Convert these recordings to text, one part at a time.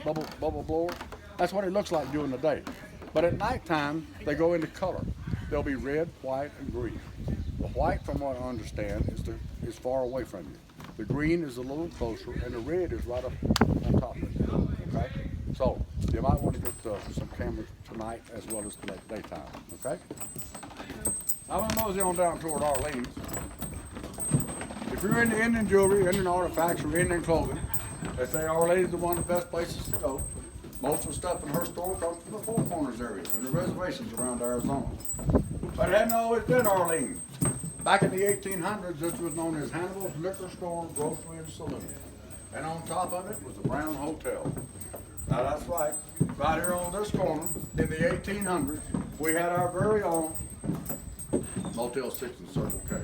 bubble blower. That's what it looks like during the day. But at nighttime, they go into color. They'll be red, white, and green. The white, from what I understand, is far away from you. The green is a little closer, and the red is right up on top of it. Okay? So you might want to get some cameras tonight as well as the daytime. Okay? I'm going to mosey on down toward Arlene's. If you're into Indian jewelry, Indian artifacts, or Indian clothing, they say Arlene's is one of the best places to go. Most of the stuff in her store comes from the Four Corners area and the reservations around Arizona. But it hadn't always been Arlene. Back in the 1800s, this was known as Hannibal's Liquor Store, Grocery, and Saloon. And on top of it was the Brown Hotel. Now that's right, right here on this corner, in the 1800s, we had our very own Motel 6 and Circle K.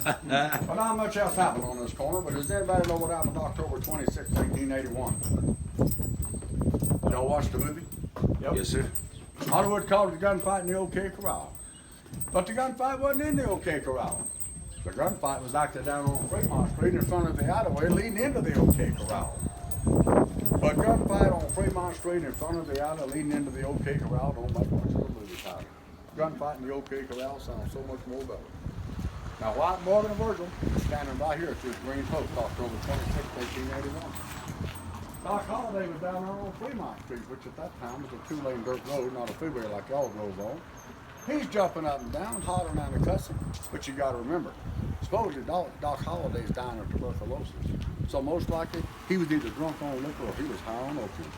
But not much else happened on this corner, but does anybody know what happened October 26, 1881? Y'all watched the movie? Yep. Yes, sir. Hollywood called it the gunfight in the OK Corral. But the gunfight wasn't in the OK Corral. The gunfight was actually down on Fremont Street in front of the alleyway leading into the OK Corral. But gunfight on Fremont Street in front of the alleyway leading into the OK Corral don't make much of a movie title. Gunfight in the OK Corral sounds so much more better. Now, White, Morgan, and Virgil standing right here at this green post, October 26, 1881. Doc Holliday was down there on Fremont Street, which at that time was a two-lane dirt road, not a freeway like y'all drove on. He's jumping up and down, hollering down and cussing. But you got to remember, supposedly Doc Holliday's dying of tuberculosis. So most likely, he was either drunk on liquor or he was high on opium.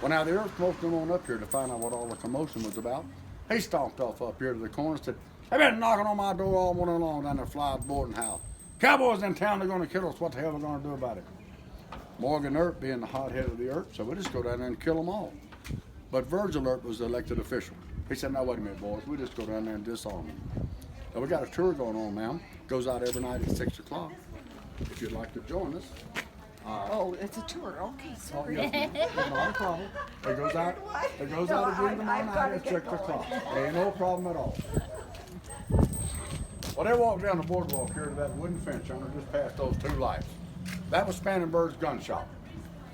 Well, now the Earth smoked him on up here to find out what all the commotion was about. He stomped off up here to the corner and said, "They've been knocking on my door all morning long down there Fly's boarding house. Cowboys in town, they're going to kill us. What the hell are we going to do about it?" Morgan Earp being the hothead of the Earp, so we just go down there and kill them all. But Virgil Earp was the elected official. He said, "Now wait a minute, boys, we just go down there and disarm them." So we got a tour going on now. Goes out every night at 6 o'clock. If you'd like to join us. Oh, it's a tour. Okay, sorry. Not a problem. It goes out again tomorrow night at 6 o'clock. Ain't no problem at all. Well, they walked down the boardwalk here to that wooden fence yonder just past those two lights. That was Spannenberg's gun shop.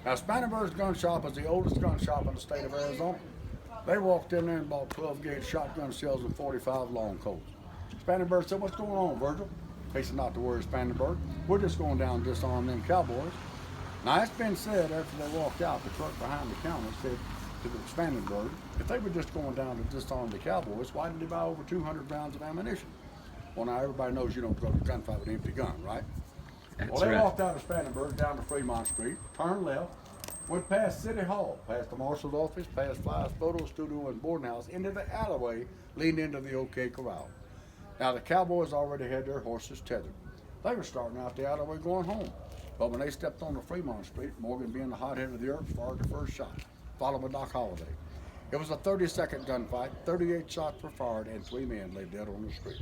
Now, Spannenberg's gun shop is the oldest gun shop in the state of Arizona. They walked in there and bought 12-gauge shotgun shells and 45 long colts. Spannenberg said, "What's going on, Virgil?" He said, "Not to worry, Spannenberg. We're just going down and disarm them cowboys." Now, it's been said after they walked out, the truck behind the counter said to the Spannenberg, if they were just going down to disarm the cowboys, why did they buy over 200 rounds of ammunition? Well, now everybody knows you don't go to a gunfight with an empty gun, right? Well, they walked out of Spannenberg down to Fremont Street, turned left, went past City Hall, past the marshal's office, past Fly's photo studio and boarding house, into the alleyway leading into the OK Corral. Now, the cowboys already had their horses tethered. They were starting out the alleyway going home. But when they stepped on the Fremont Street, Morgan being the hothead of the Earth, fired the first shot, followed by Doc Holliday. It was a 30-second gunfight, 38 shots were fired, and 3 men lay dead on the street.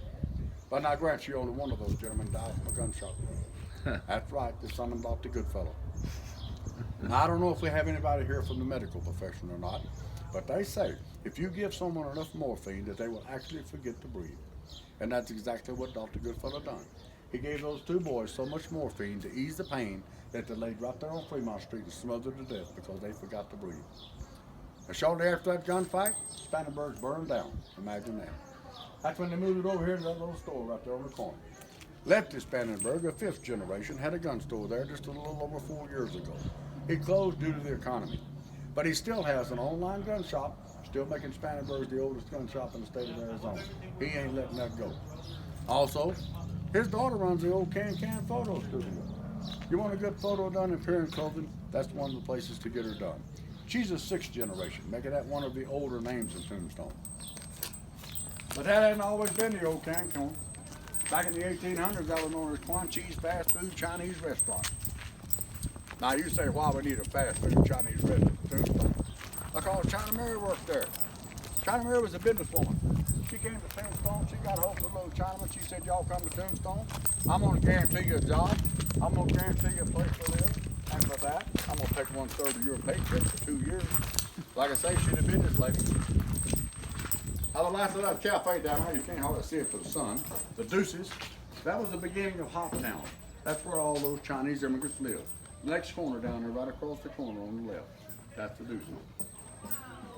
But now, grant you, only one of those gentlemen died from a gunshot wound. That's right, the son-in-law to Goodfellow. Now, I don't know if we have anybody here from the medical profession or not, but they say if you give someone enough morphine that they will actually forget to breathe. And that's exactly what Dr. Goodfellow done. He gave those 2 boys so much morphine to ease the pain that they laid right there on Fremont Street and smothered to death because they forgot to breathe. And shortly after that gunfight, Spannenberg burned down. Imagine that. That's when they moved it over here to that little store right there on the corner. Lefty Spannenberg, a 5th generation, had a gun store there just a little over 4 years ago. He closed due to the economy. But he still has an online gun shop, still making Spannenberg the oldest gun shop in the state of Arizona. He ain't letting that go. Also, his daughter runs the old Can photo studio. You want a good photo done in parent clothing? That's one of the places to get her done. She's a 6th generation, making that one of the older names in Tombstone. But that hasn't always been the old Cancun. Back in the 1800s, that was known as Quan Chi's fast food Chinese restaurant. Now you say, why we need a fast food Chinese restaurant in Tombstone? Because China Mary worked there. China Mary was a businesswoman. She came to Tombstone, she got a hold of a little Chinaman, she said, "Y'all come to Tombstone, I'm gonna guarantee you a job, I'm gonna guarantee you a place to live, and for that, I'm gonna take 1/3 of your paycheck for 2 years." Like I say, she's a business lady. Now the last of that cafe down there, you can't hardly see it for the sun, the Deuces, that was the beginning of Hoptown. That's where all those Chinese immigrants live. Next corner down there, right across the corner on the left. That's the Tombstone.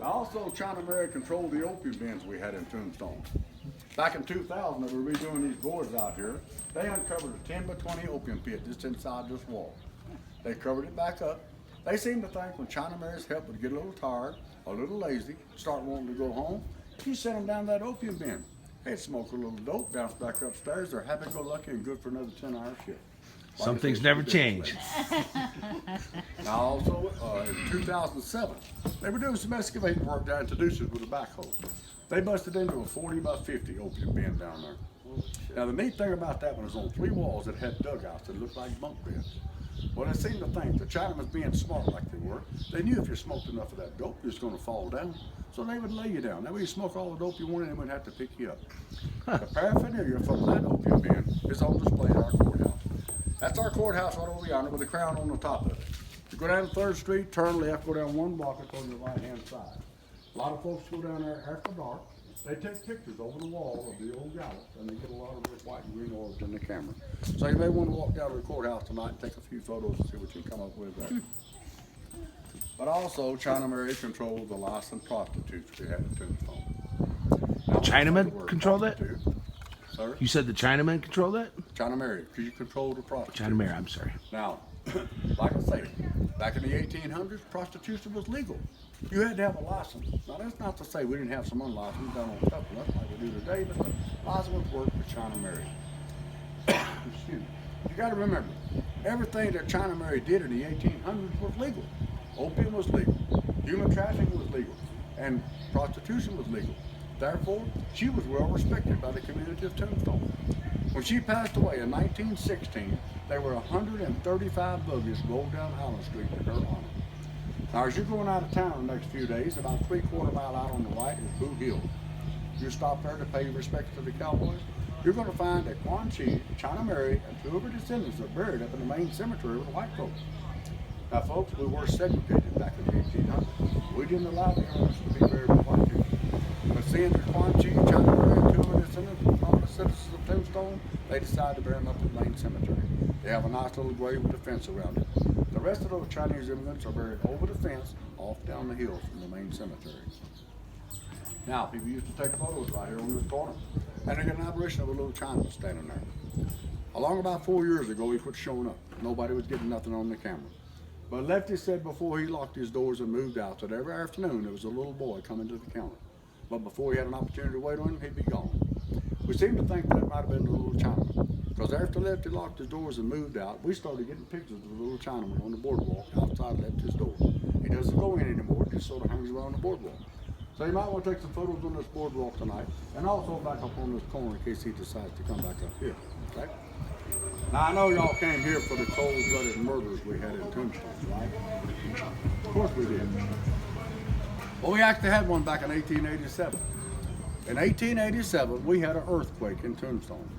Also, China Mary controlled the opium bins we had in Tombstone. Back in 2000, they were redoing these boards out here. They uncovered a 10 by 20 opium pit just inside this wall. They covered it back up. They seemed to think when China Mary's help would get a little tired, a little lazy, start wanting to go home, you sent them down that opium bin. They'd smoke a little dope, bounce back upstairs. They're happy-go-lucky and good for another 10-hour shift. Some things never change. Now also, in 2007, they were doing some excavating work down to Deuces with a backhoe. They busted into a 40 by 50 opium bin down there. Now the neat thing about that one is on 3 walls it had dugouts that looked like bunk beds. Well, they seemed to think the Chinamen being smart like they were, they knew if you smoked enough of that dope, you was going to fall down. So they would lay you down. That way you smoke all the dope you wanted, they wouldn't have to pick you up. The paraphernalia from that opium bin is on display at our courthouse. That's our courthouse right over yonder with the crown on the top of it. You go down to 3rd Street, turn left, go down 1 block, it's on your right-hand side. A lot of folks go down there after dark. They take pictures over the wall of the old gallows, and they get a lot of the white and green orbs in the camera. So you may want to walk down to the courthouse tonight and take a few photos and see what you can come up with there. But also, China Mary controlled the licensed prostitutes we had in Tombstone. The Chinamen control that? Sir? You said the Chinamen control that? China Mary, because you control the prostitutes. China Mary, I'm sorry. Now, like I say, back in the 1800s, prostitution was legal. You had to have a license. Now, that's not to say we didn't have some unlicensed done on supplements like we do today, but the license worked for China Mary. Excuse me. You got to remember, everything that China Mary did in the 1800s was legal. Opium was legal. Human trafficking was legal. And prostitution was legal. Therefore, she was well respected by the community of Tombstone. When she passed away in 1916, there were 135 buggies rolled down Allen Street in her honor. Now, as you're going out of town the next few days, about 3/4 mile out on the right is Boo Hill. You stop there to pay respects to the cowboys. You're going to find that Quan Chi, China Mary, and 2 of her descendants are buried up in the main cemetery with the white folks. Now, folks, we were segregated back in the 1800s. We didn't allow the Irish to be buried with white people. But seeing that Quan Chi, China Mary, and 2 of her descendants were prominent citizens of Tombstone, they decided to bury them up in the main cemetery. They have a nice little grave with a fence around it. The rest of those Chinese immigrants are buried over the fence, off down the hill from the main cemetery. Now, people used to take photos right here on this corner, and they got an apparition of a little Chinaman standing there. Along about 4 years ago, he quit showing up. Nobody was getting nothing on the camera. But Lefty said before he locked his doors and moved out that every afternoon there was a little boy coming to the counter. But before he had an opportunity to wait on him, he'd be gone. We seem to think that might have been the little Chinaman. Because after Lefty locked his doors and moved out, we started getting pictures of the little Chinaman on the boardwalk outside Lefty's door. He doesn't go in anymore, he just sort of hangs around the boardwalk. So you might want to take some photos on this boardwalk tonight, and also back up on this corner in case he decides to come back up here, okay? Now I know y'all came here for the cold-blooded murders we had in Tombstone, right? Of course we did. Well, we actually had one back in 1887. In 1887, we had an earthquake in Tombstone.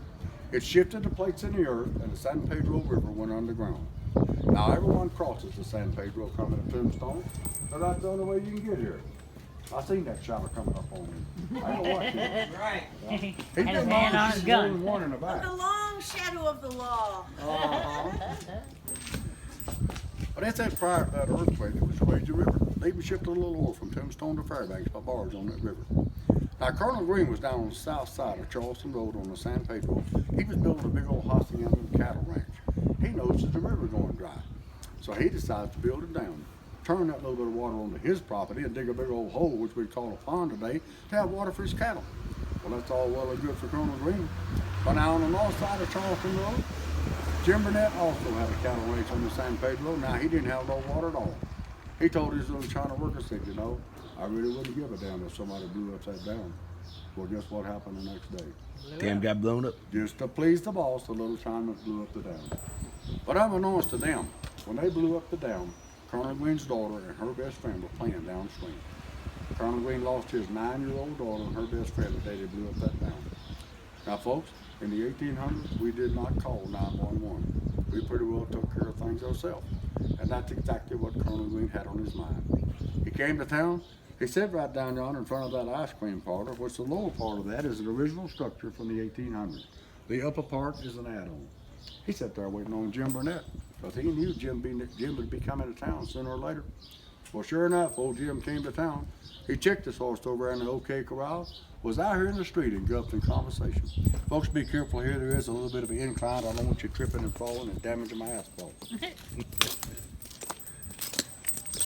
It shifted the plates in the earth, and the San Pedro River went underground. Now everyone crosses the San Pedro coming to Tombstone, so that's the only way you can get here. I seen that shower coming up on me. I know what you. Right. He And a man on a gun. One in the back. The long shadow of the law. But that's that prior to that earthquake that was raised the river. They even shipped a little ore from Tombstone to Fairbanks by barge on that river. Now Colonel Green was down on the south side of Charleston Road on the San Pedro. He was building a big old hacienda cattle ranch. He noticed the river going dry. So he decides to build it down, turn that little bit of water onto his property and dig a big old hole, which we call a pond today, to have water for his cattle. Well, that's all well and good for Colonel Green. But now on the north side of Charleston Road, Jim Burnett also had a cattle ranch on the San Pedro. Now he didn't have no water at all. He told his little China worker, said, you know, I really wouldn't give a damn if somebody blew up that dam. Well, guess what happened the next day? Dam got blown up. Just to please the boss, the little Chinaman blew up the dam. But unbeknownst to them, when they blew up the dam, Colonel Green's daughter and her best friend were playing downstream. Colonel Green lost his 9-year-old daughter and her best friend the day they blew up that dam. Now, folks, in the 1800s, we did not call 911. We pretty well took care of things ourselves. And that's exactly what Colonel Green had on his mind. He came to town. He sat right down yonder in front of that ice cream parlor, which the lower part of that is an original structure from the 1800s. The upper part is an add-on. He sat there waiting on Jim Burnett, because he knew Jim would be coming to town sooner or later. Well, sure enough, old Jim came to town. He checked this horse over there in the OK Corral, was out here in the street engulfed in conversation. Folks, be careful here. There is a little bit of an incline. I don't want you tripping and falling and damaging my asphalt.